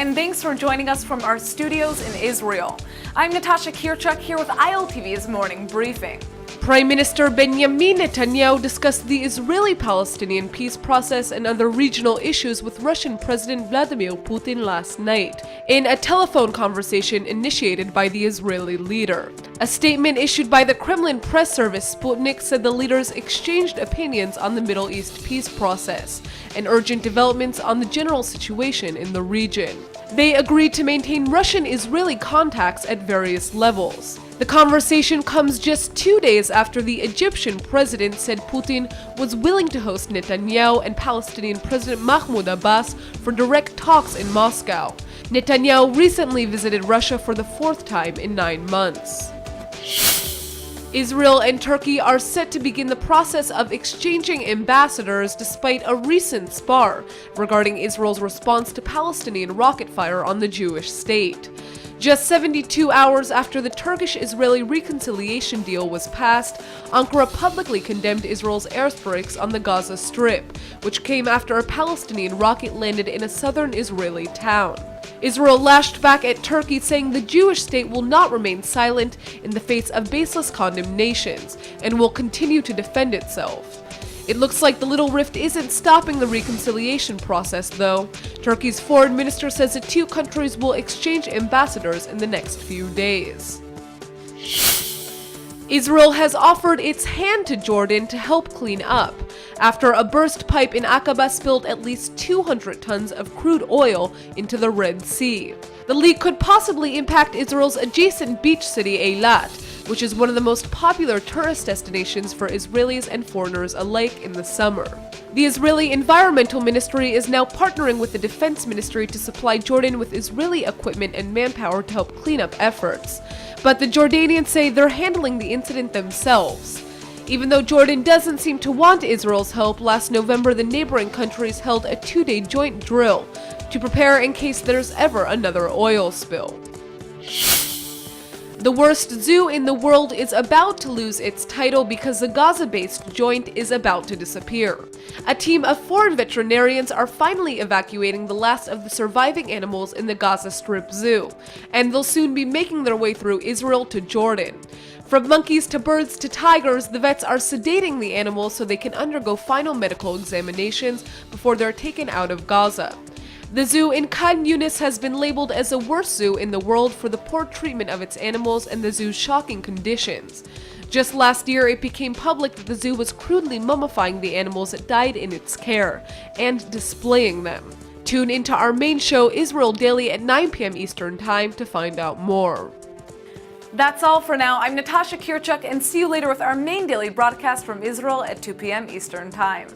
and thanks for joining us from our studios in Israel. I'm Natasha Kirchuk here with ILTV's Morning Briefing. Prime Minister Benjamin Netanyahu discussed the Israeli-Palestinian peace process and other regional issues with Russian President Vladimir Putin last night, in a telephone conversation initiated by the Israeli leader. A statement issued by the Kremlin press service Sputnik said the leaders exchanged opinions on the Middle East peace process and urgent developments on the general situation in the region. They agreed to maintain Russian-Israeli contacts at various levels. The conversation comes just 2 days after the Egyptian president said Putin was willing to host Netanyahu and Palestinian President Mahmoud Abbas for direct talks in Moscow. Netanyahu recently visited Russia for the 4th time in 9 months. Israel and Turkey are set to begin the process of exchanging ambassadors despite a recent spar regarding Israel's response to Palestinian rocket fire on the Jewish state. Just 72 hours after the Turkish-Israeli reconciliation deal was passed, Ankara publicly condemned Israel's airstrikes on the Gaza Strip, which came after a Palestinian rocket landed in a southern Israeli town. Israel lashed back at Turkey, saying the Jewish state will not remain silent in the face of baseless condemnations and will continue to defend itself. It looks like the little rift isn't stopping the reconciliation process, though. Turkey's foreign minister says the two countries will exchange ambassadors in the next few days. Israel has offered its hand to Jordan to help clean up, after a burst pipe in Aqaba spilled at least 200 tons of crude oil into the Red Sea. The leak could possibly impact Israel's adjacent beach city Eilat, which is one of the most popular tourist destinations for Israelis and foreigners alike in the summer. The Israeli Environmental Ministry is now partnering with the Defense Ministry to supply Jordan with Israeli equipment and manpower to help clean up efforts. But the Jordanians say they're handling the incident themselves. Even though Jordan doesn't seem to want Israel's help, last November the neighboring countries held a 2-day joint drill to prepare in case there's ever another oil spill. The worst zoo in the world is about to lose its title because the Gaza-based joint is about to disappear. A team of foreign veterinarians are finally evacuating the last of the surviving animals in the Gaza Strip Zoo, and they'll soon be making their way through Israel to Jordan. From monkeys to birds to tigers, the vets are sedating the animals so they can undergo final medical examinations before they're taken out of Gaza. The zoo in Khan Yunis has been labeled as the worst zoo in the world for the poor treatment of its animals and the zoo's shocking conditions. Just last year, it became public that the zoo was crudely mummifying the animals that died in its care and displaying them. Tune into our main show, Israel Daily, at 9 p.m. Eastern Time to find out more. That's all for now. I'm Natasha Kirchuk, and see you later with our main daily broadcast from Israel at 2 p.m. Eastern Time.